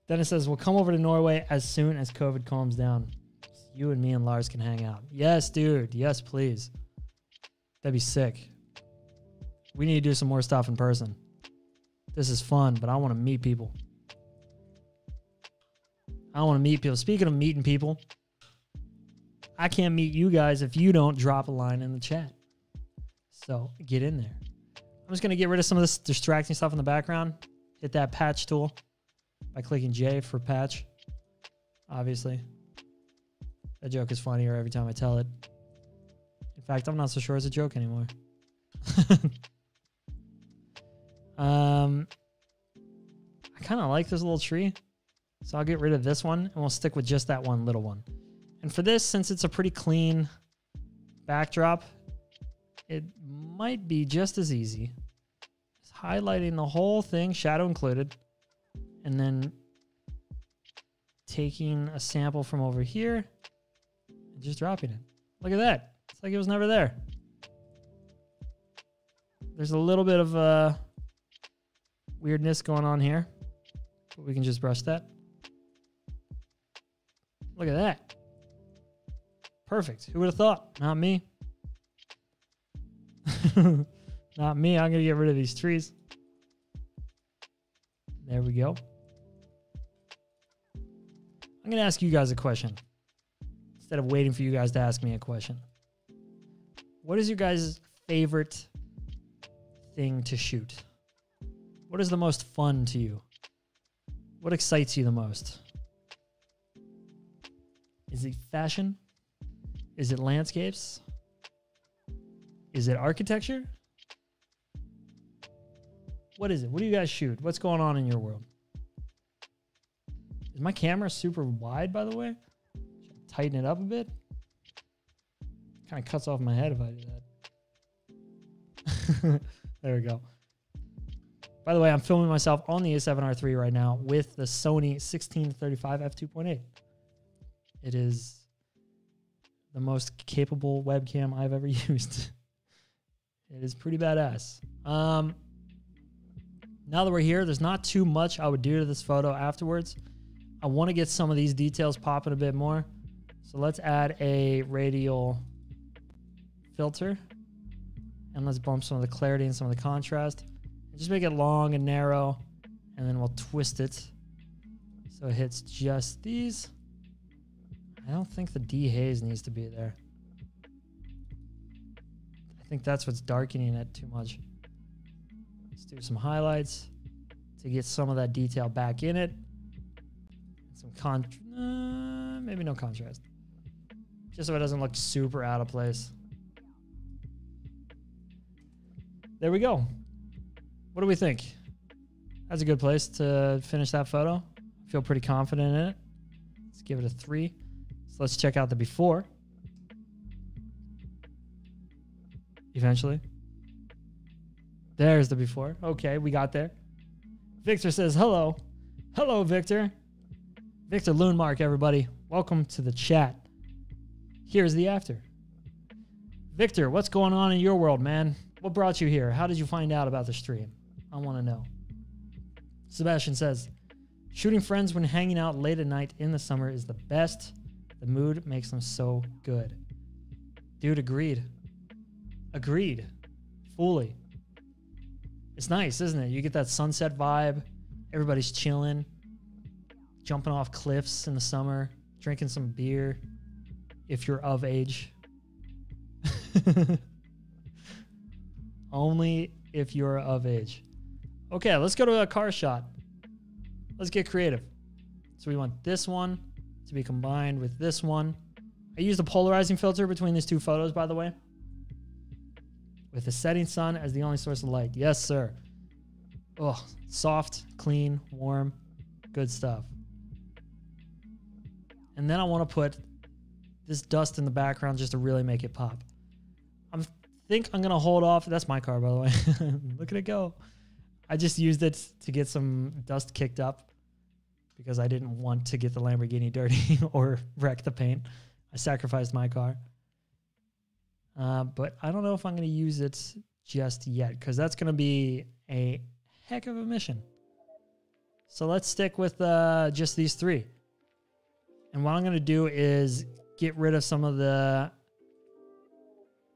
Dennis says, we'll come over to Norway as soon as COVID calms down. You and me and Lars can hang out. Yes, dude. Yes, please. That'd be sick. We need to do some more stuff in person. This is fun, but I want to meet people. I want to meet people. Speaking of meeting people, I can't meet you guys if you don't drop a line in the chat. So get in there. I'm just going to get rid of some of this distracting stuff in the background. Hit that patch tool by clicking J for patch. Obviously. That joke is funnier every time I tell it. In fact, I'm not so sure it's a joke anymore. I kind of like this little tree. So I'll get rid of this one and we'll stick with just that one little one. And for this, since it's a pretty clean backdrop, it might be just as easy as highlighting the whole thing, shadow included, and then taking a sample from over here and just dropping it. Look at that. It's like it was never there. There's a little bit of weirdness going on here, but we can just brush that. Look at that. Perfect. Who would have thought? Not me. Not me. I'm going to get rid of these trees. There we go. I'm going to ask you guys a question instead of waiting for you guys to ask me a question. What is your guys' favorite thing to shoot? What is the most fun to you? What excites you the most? Is it fashion? Is it landscapes? Is it architecture? What is it? What do you guys shoot? What's going on in your world? Is my camera super wide, by the way? Should I tighten it up a bit? Kind of cuts off my head if I do that. There we go. By the way, I'm filming myself on the A7R III right now with the Sony 1635 f2.8. It is the most capable webcam I've ever used. It is pretty badass. Now that we're here, there's not too much I would do to this photo afterwards. I want to get some of these details popping a bit more. So let's add a radial filter. And let's bump some of the clarity and some of the contrast. Just make it long and narrow. And then we'll twist it so it hits just these. I don't think the dehaze needs to be there. I think that's what's darkening it too much. Let's do some highlights to get some of that detail back in it. Some maybe no contrast. Just so it doesn't look super out of place. There we go. What do we think? That's a good place to finish that photo. I feel pretty confident in it. Let's give it a 3. So let's check out the before. Eventually. There's the before. Okay, we got there. Victor says, hello. Hello, Victor. Victor Lundmark, everybody. Welcome to the chat. Here's the after. Victor, what's going on in your world, man? What brought you here? How did you find out about the stream? I want to know. Sebastian says, shooting friends when hanging out late at night in the summer is the best. The mood makes them so good. Dude, agreed. Agreed. Fully. It's nice, isn't it? You get that sunset vibe. Everybody's chilling. Jumping off cliffs in the summer. Drinking some beer. If you're of age. Only if you're of age. Okay, let's go to a car shot. Let's get creative. So we want this one to be combined with this one. I used a polarizing filter between these two photos, by the way. With the setting sun as the only source of light. Yes, sir. Oh, soft, clean, warm, good stuff. And then I want to put this dust in the background just to really make it pop. I think I'm going to hold off. That's my car, by the way. Look at it go. I just used it to get some dust kicked up because I didn't want to get the Lamborghini dirty or wreck the paint. I sacrificed my car. But I don't know if I'm going to use it just yet because that's going to be a heck of a mission. So let's stick with just these three. And what I'm going to do is get rid of some of the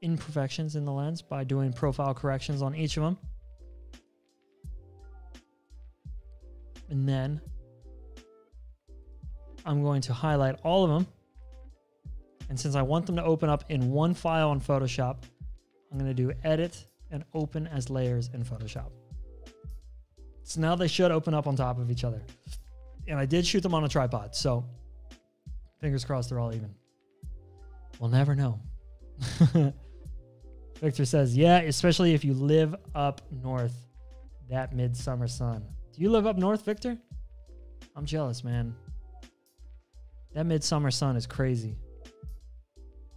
imperfections in the lens by doing profile corrections on each of them. And then I'm going to highlight all of them. And since I want them to open up in one file in Photoshop, I'm going to do edit and open as layers in Photoshop. So now they should open up on top of each other. And I did shoot them on a tripod, so fingers crossed they're all even. We'll never know. Victor says, yeah, especially if you live up north, that midsummer sun. Do you live up north, Victor? I'm jealous, man. That midsummer sun is crazy.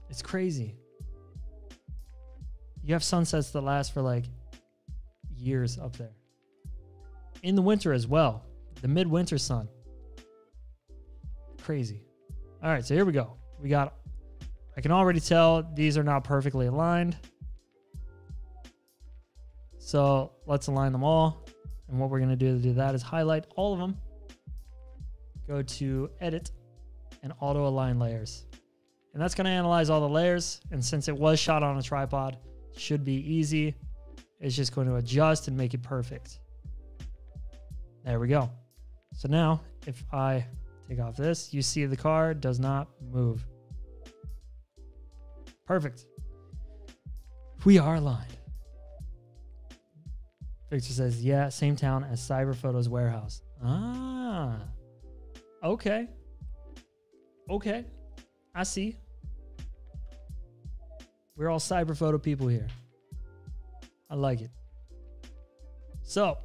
It's crazy. You have sunsets that last for like years up there. In the winter as well. The midwinter sun. crazy. All right, so here we go. I can already tell these are not perfectly aligned. So let's align them all. And what we're going to do that is highlight all of them. Go to edit and auto align layers. And that's going to analyze all the layers. And since it was shot on a tripod, it should be easy. It's just going to adjust and make it perfect. There we go. So now if I take off this, you see the car does not move. Perfect. We are aligned. Victor says, yeah, same town as Cyber Photos warehouse. Ah, okay. Okay, I see. We're all Cyber Photo people here. I like it. So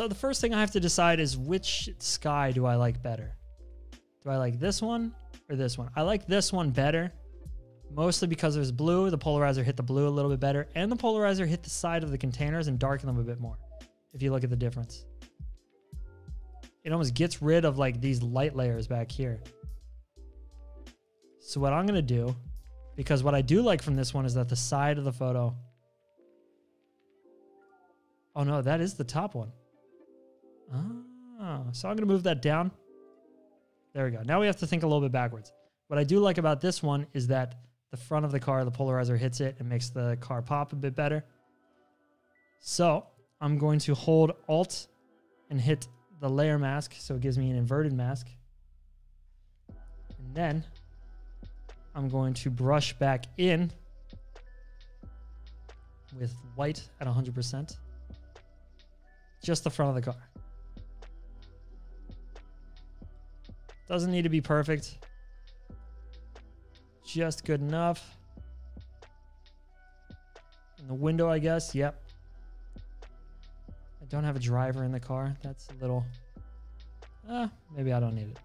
the first thing I have to decide is which sky do I like better? Do I like this one or this one? I like this one better, mostly because there's blue. The polarizer hit the blue a little bit better, and the polarizer hit the side of the containers and darkened them a bit more, if you look at the difference. It almost gets rid of like these light layers back here. So what I'm going to do, because what I do like from this one is that the side of the photo... Oh no, that is the top one. Ah, so I'm going to move that down. There we go. Now we have to think a little bit backwards. What I do like about this one is that the front of the car, the polarizer hits it and makes the car pop a bit better. So I'm going to hold Alt and hit the layer mask, so it gives me an inverted mask. And then I'm going to brush back in with white at 100%. Just the front of the car. Doesn't need to be perfect. Just good enough. In the window, I guess. Yep. I don't have a driver in the car. That's a little... maybe I don't need it.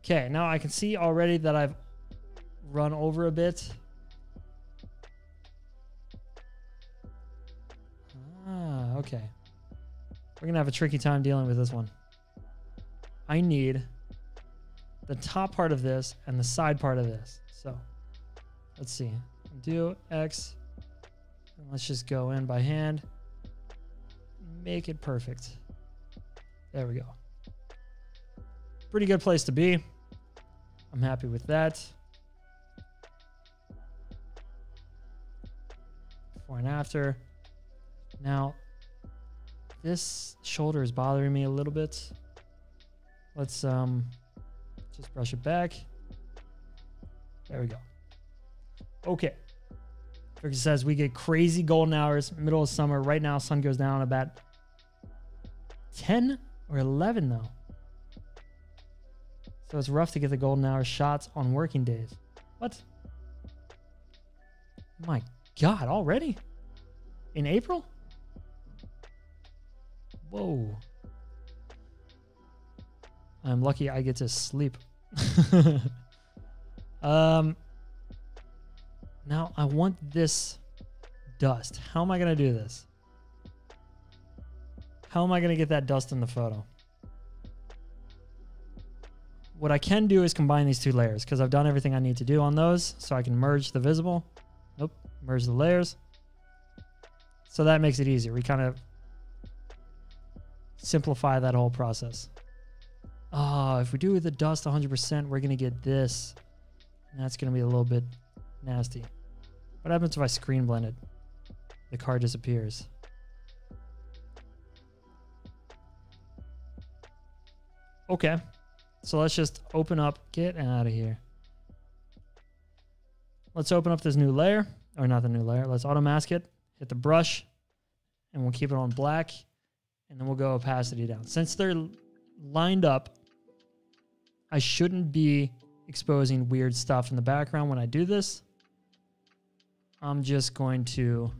Okay, now I can see already that I've run over a bit. Okay. We're going to have a tricky time dealing with this one. I need the top part of this and the side part of this. So let's see. Do X. And let's just go in by hand. Make it perfect. There we go. Pretty good place to be. I'm happy with that. Before and after. Now, this shoulder is bothering me a little bit. Let's just brush it back. There we go. Okay. Victor says we get crazy golden hours, middle of summer. Right now, sun goes down about 10 or 11 though. So it's rough to get the golden hour shots on working days. What? My God, already? In April? Whoa. I'm lucky I get to sleep. Now I want this dust. How am I going to do this? How am I going to get that dust in the photo? What I can do is combine these two layers because I've done everything I need to do on those. So I can merge the visible. Nope. Merge the layers. So that makes it easier. We kind of simplify that whole process. Oh, if we do the dust 100%, we're going to get this. And that's going to be a little bit nasty. What happens if I screen blend it? The car disappears. Okay. So let's just open up. Get out of here. Let's open up this new layer. Or not the new layer. Let's auto mask it. Hit the brush. And we'll keep it on black. And then we'll go opacity down. Since they're lined up, I shouldn't be exposing weird stuff in the background when I do this. I'm just going to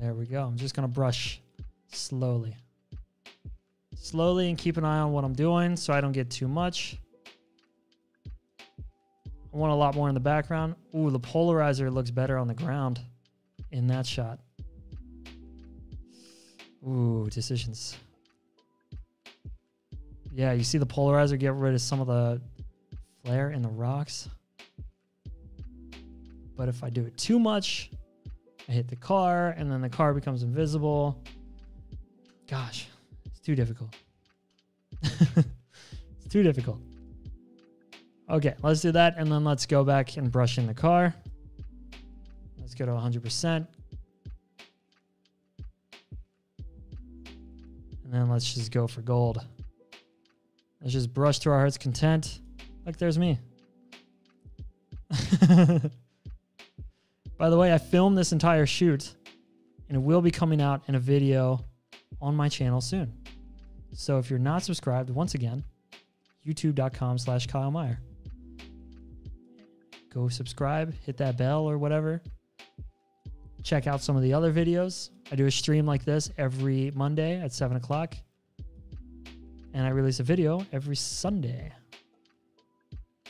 there we go. I'm just going to brush slowly. Slowly and keep an eye on what I'm doing so I don't get too much. I want a lot more in the background. Ooh, the polarizer looks better on the ground. in that shot. Ooh, decisions. Yeah, you see the polarizer get rid of some of the flare in the rocks. But if I do it too much, I hit the car and then the car becomes invisible. Gosh, it's too difficult. It's too difficult. Okay, let's do that. And then let's go back and brush in the car. Let's go to 100%. And then let's just go for gold. Let's just brush to our heart's content. Like there's me. By the way, I filmed this entire shoot and it will be coming out in a video on my channel soon. So if you're not subscribed, once again, youtube.com/Kyle Meyr. Go subscribe, hit that bell or whatever. Check out some of the other videos. I do a stream like this every Monday at 7 o'clock. And I release a video every Sunday.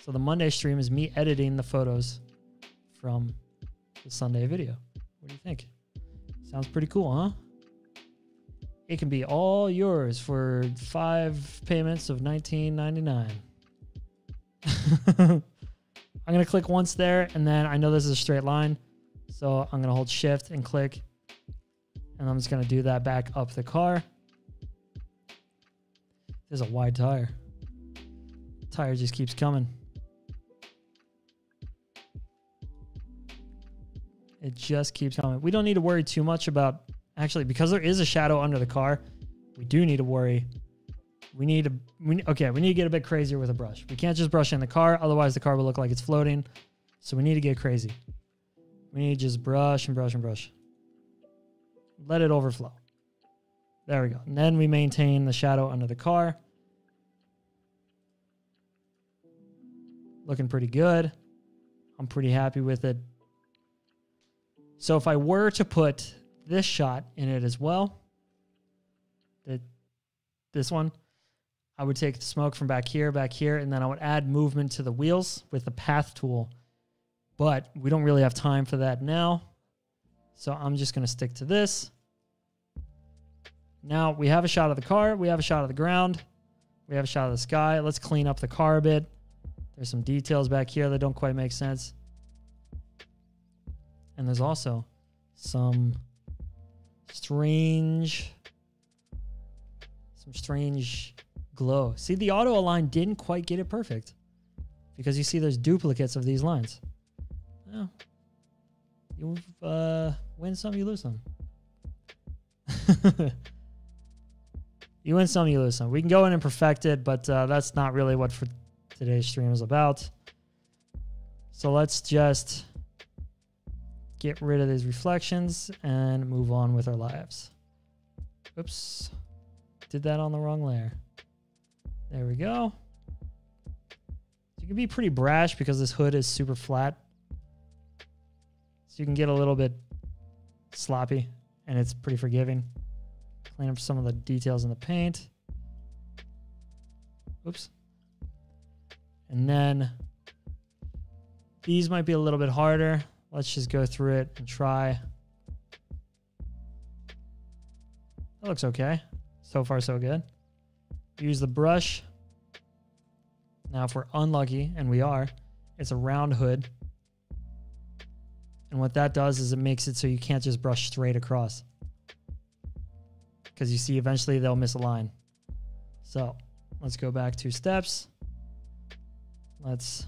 So the Monday stream is me editing the photos from the Sunday video. What do you think? Sounds pretty cool, huh? It can be all yours for 5 payments of $19.99. I'm going to click once there, and then I know this is a straight line. So I'm going to hold shift and click. And I'm just going to do that back up the car. There's a wide tire. Tire just keeps coming. It just keeps coming. We don't need to worry too much about, actually, because there is a shadow under the car, we do need to worry. We need to get a bit crazier with a brush. We can't just brush in the car, otherwise the car will look like it's floating. So we need to get crazy. We need to just brush and brush and brush. Let it overflow. There we go. And then we maintain the shadow under the car. Looking pretty good. I'm pretty happy with it. So if I were to put this shot in it as well, this one, I would take the smoke from back here, and then I would add movement to the wheels with the path tool. But we don't really have time for that now. So I'm just going to stick to this. Now we have a shot of the car. We have a shot of the ground. We have a shot of the sky. Let's clean up the car a bit. There's some details back here that don't quite make sense. And there's also some strange glow. See, the auto align didn't quite get it perfect because you see there's duplicates of these lines. Well, you win some, you lose some. You win some, you lose some. We can go in and perfect it, but that's not really what for today's stream is about. So let's just get rid of these reflections and move on with our lives. Oops. Did that on the wrong layer. There we go. You can be pretty brash because this hood is super flat. So you can get a little bit sloppy and it's pretty forgiving. Clean up some of the details in the paint. Oops. And then these might be a little bit harder. Let's just go through it and try. That looks okay. So far, so good. Use the brush. Now, if we're unlucky, and we are, it's a round hood. And what that does is it makes it so you can't just brush straight across. Because you see, eventually they'll miss a line. So let's go back 2 steps. Let's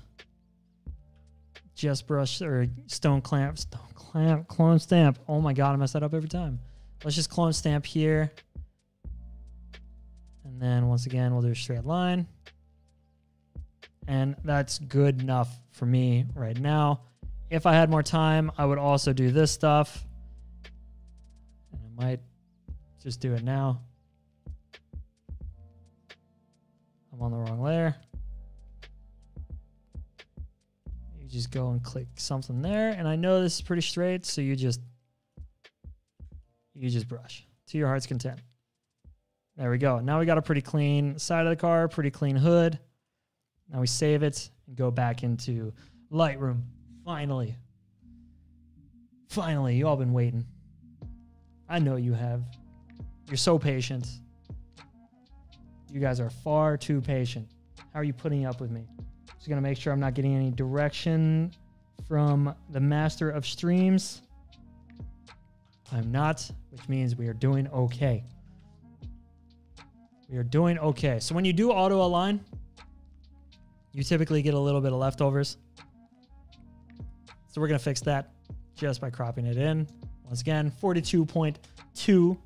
just brush or clone stamp. Oh my God, I mess that up every time. Let's just clone stamp here. And then once again, we'll do a straight line. And that's good enough for me right now. If I had more time, I would also do this stuff. And I might just do it now. I'm on the wrong layer. You just go and click something there. And I know this is pretty straight, so you just brush to your heart's content. There we go. Now we got a pretty clean side of the car, pretty clean hood. Now we save it and go back into Lightroom. Finally. Finally, you all been waiting. I know you have. You're so patient. You guys are far too patient. How are you putting up with me? Just gonna make sure I'm not getting any direction from the master of streams. I'm not, which means we are doing okay. We are doing okay. So when you do auto align, you typically get a little bit of leftovers. So we're gonna fix that just by cropping it in. Once again, 42.2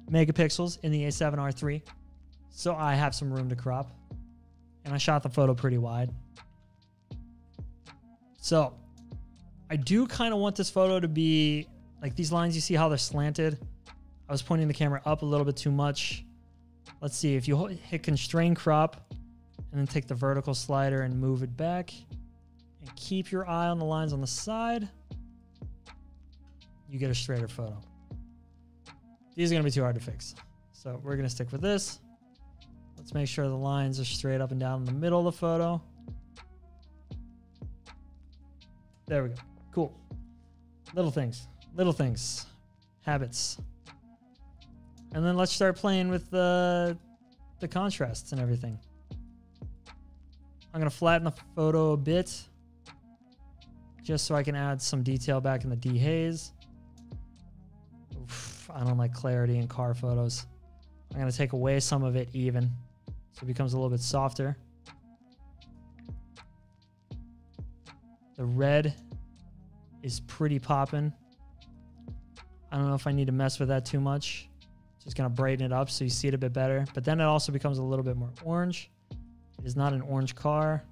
megapixels in the A7R III. So I have some room to crop. And I shot the photo pretty wide. So I do kind of want this photo to be like these lines. You see how they're slanted? I was pointing the camera up a little bit too much. Let's see, if you hit constrain crop and then take the vertical slider and move it back and keep your eye on the lines on the side, you get a straighter photo. These are gonna be too hard to fix. So we're gonna stick with this. Let's make sure the lines are straight up and down in the middle of the photo. There we go. Cool. Little things, habits. And then let's start playing with the contrasts and everything. I'm gonna flatten the photo a bit just so I can add some detail back in the dehaze. Oof, I don't like clarity in car photos. I'm gonna take away some of it even, so it becomes a little bit softer. The red is pretty popping. I don't know if I need to mess with that too much. Just gonna brighten it up so you see it a bit better. But then it also becomes a little bit more orange. It is not an orange car.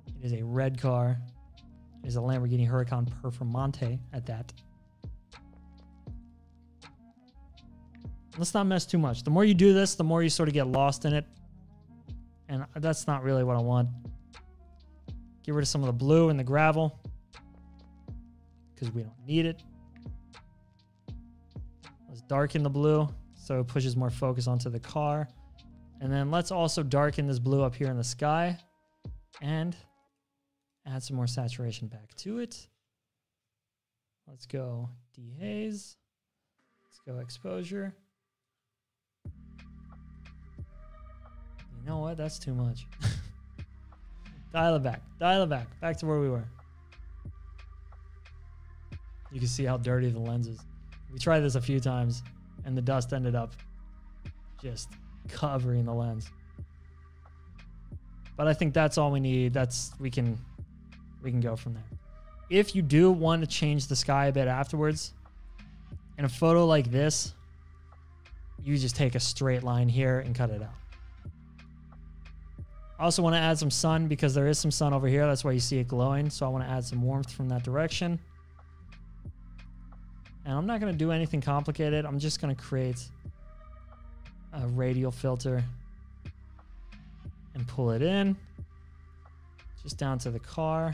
It is a red car. It is a Lamborghini Huracan Performante at that. Let's not mess too much. The more you do this, the more you sort of get lost in it. And that's not really what I want. Get rid of some of the blue and the gravel because we don't need it. Let's darken the blue so it pushes more focus onto the car. And then let's also darken this blue up here in the sky and add some more saturation back to it. Let's go dehaze. Let's go exposure. You know what? That's too much. Dial it back. Dial it back. Back to where we were. You can see how dirty the lens is. We tried this a few times and the dust ended up just covering the lens. But I think that's all we need. We can go from there. If you do want to change the sky a bit afterwards, in a photo like this, you just take a straight line here and cut it out. I also want to add some sun because there is some sun over here. That's why you see it glowing. So I want to add some warmth from that direction. And I'm not going to do anything complicated. I'm just going to create a radial filter and pull it in just down to the car.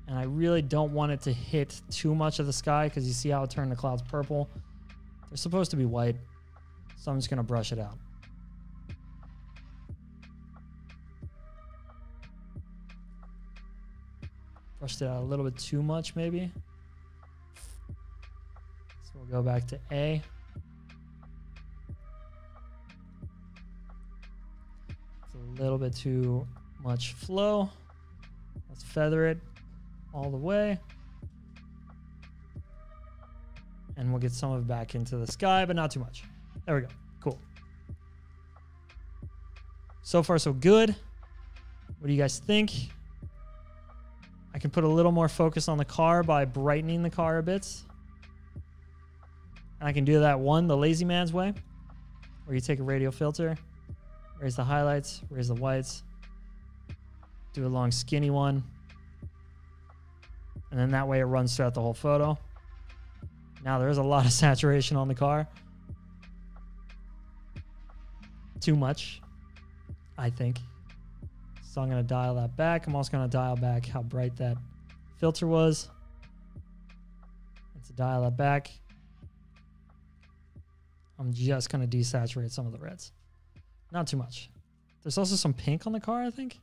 And I really don't want it to hit too much of the sky because you see how it turned the clouds purple. They're supposed to be white. So I'm just going to brush it out. Brushed it out a little bit too much, maybe. So we'll go back to A. It's a little bit too much flow. Let's feather it all the way. And we'll get some of it back into the sky, but not too much. There we go. Cool. So far, so good. What do you guys think? I can put a little more focus on the car by brightening the car a bit. And I can do that the lazy man's way, where you take a radial filter, raise the highlights, raise the whites, do a long skinny one. And then that way it runs throughout the whole photo. Now there is a lot of saturation on the car. Too much, I think. So I'm going to dial that back. I'm also going to dial back how bright that filter was. And to dial that back, I'm just going to desaturate some of the reds. Not too much. There's also some pink on the car, I think,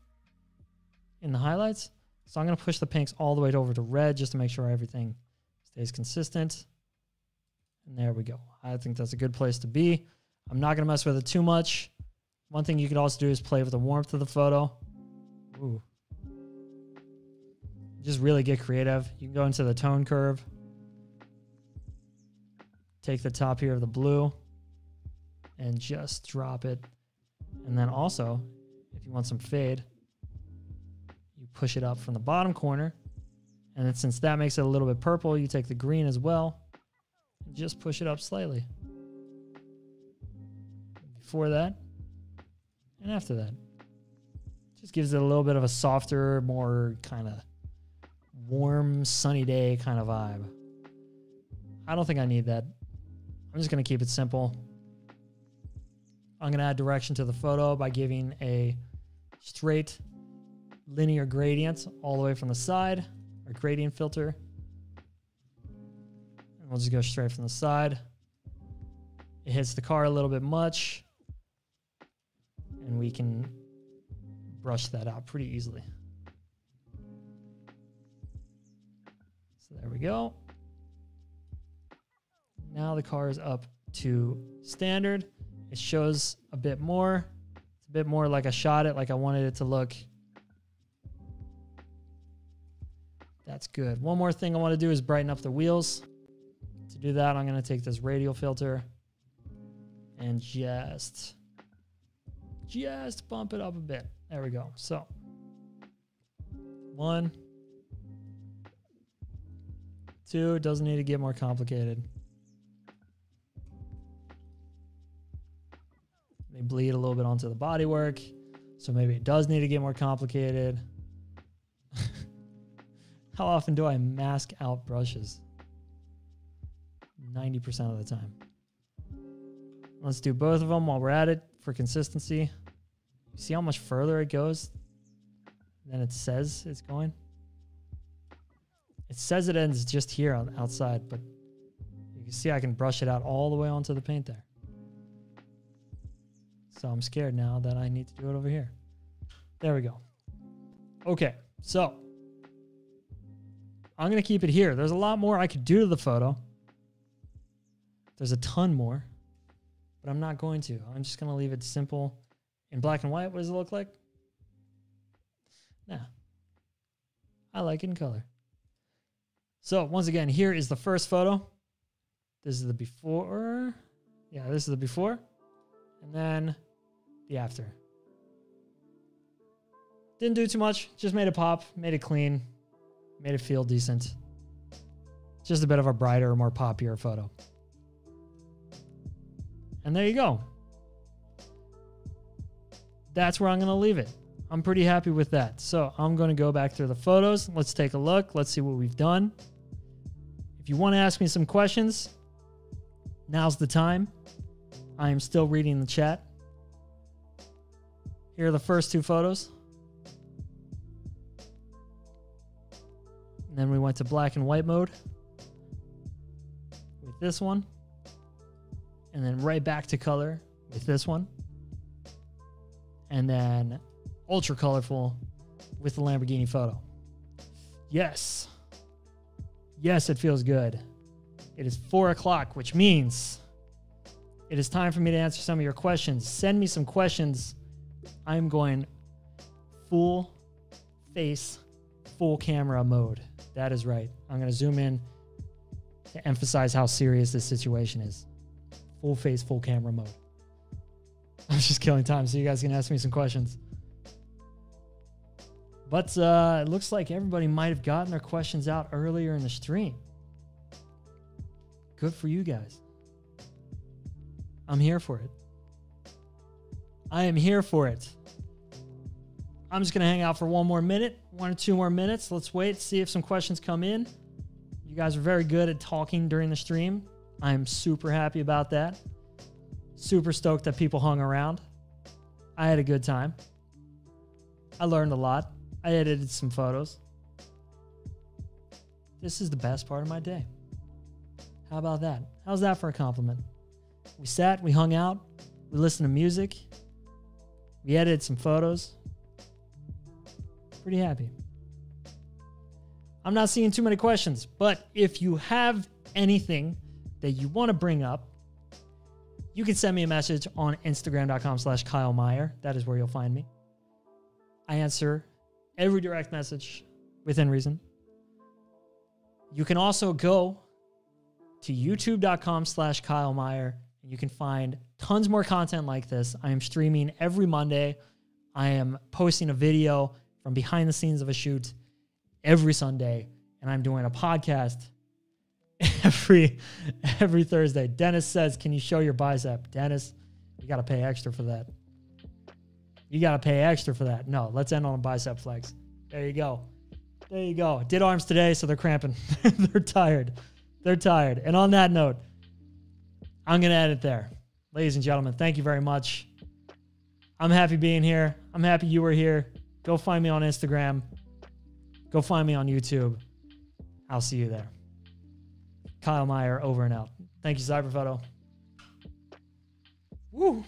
in the highlights. So I'm going to push the pinks all the way over to red just to make sure everything stays consistent. And there we go. I think that's a good place to be. I'm not going to mess with it too much. One thing you could also do is play with the warmth of the photo. Ooh. Just really get creative. You can go into the tone curve. Take the top here of the blue and just drop it. And then also, if you want some fade, you push it up from the bottom corner. And then since that makes it a little bit purple, you take the green as well and just push it up slightly. Before that and after that. Just gives it a little bit of a softer, more kind of warm, sunny day kind of vibe. I don't think I need that. I'm just going to keep it simple. I'm going to add direction to the photo by giving a straight linear gradient all the way from the side, or gradient filter. And we'll just go straight from the side. It hits the car a little bit much, and we can brush that out pretty easily. So there we go. Now the car is up to standard. It shows a bit more. It's a bit more like I shot it, like I wanted it to look. That's good. One more thing I want to do is brighten up the wheels. To do that, I'm going to take this radial filter and just bump it up a bit. There we go. So 1, 2, doesn't need to get more complicated. They bleed a little bit onto the bodywork, so maybe it does need to get more complicated. How often do I mask out brushes? 90% of the time. Let's do both of them while we're at it for consistency. See how much further it goes than it says it's going? It says it ends just here on the outside, but you can see I can brush it out all the way onto the paint there. So I'm scared now that I need to do it over here. There we go. Okay, so I'm going to keep it here. There's a lot more I could do to the photo. There's a ton more, but I'm not going to. I'm just going to leave it simple. In black and white, what does it look like? Nah. I like it in color. So once again, here is the first photo. This is the before. Yeah, this is the before. And then the after. Didn't do too much. Just made it pop, made it clean, made it feel decent. Just a bit of a brighter, more poppier photo. And there you go. That's where I'm going to leave it. I'm pretty happy with that. So I'm going to go back through the photos. Let's take a look. Let's see what we've done. If you want to ask me some questions, now's the time. I am still reading the chat. Here are the first 2 photos. And then we went to black and white mode with this one. And then right back to color with this one. And then ultra colorful with the Lamborghini photo. Yes. Yes, it feels good. It is 4 o'clock, which means it is time for me to answer some of your questions. Send me some questions. I'm going full face, full camera mode. That is right. I'm going to zoom in to emphasize how serious this situation is. Full face, full camera mode. I'm just killing time so you guys can ask me some questions. But it looks like everybody might have gotten their questions out earlier in the stream. Good for you guys. I'm here for it. I am here for it. I'm just going to hang out for 1 more minute, 1 or 2 more minutes. Let's wait, see if some questions come in. You guys are very good at talking during the stream. I'm super happy about that. Super stoked that people hung around. I had a good time. I learned a lot. I edited some photos. This is the best part of my day. How about that? How's that for a compliment? We sat, we hung out, we listened to music, we edited some photos. Pretty happy. I'm not seeing too many questions, but if you have anything that you want to bring up, you can send me a message on Instagram.com/Kyle Meyr. That is where you'll find me. I answer every direct message within reason. You can also go to youtube.com/Kyle Meyr. You can find tons more content like this. I am streaming every Monday. I am posting a video from behind the scenes of a shoot every Sunday. And I'm doing a podcast every Thursday. Dennis says, can you show your bicep? Dennis, you got to pay extra for that. You got to pay extra for that. No, let's end on a bicep flex. There you go. There you go. Did arms today, so they're cramping. They're tired. They're tired. And on that note, I'm going to end it there. Ladies and gentlemen, thank you very much. I'm happy being here. I'm happy you were here. Go find me on Instagram. Go find me on YouTube. I'll see you there. Kyle Meyr, over and out. Thank you, Cyberphoto. Woo!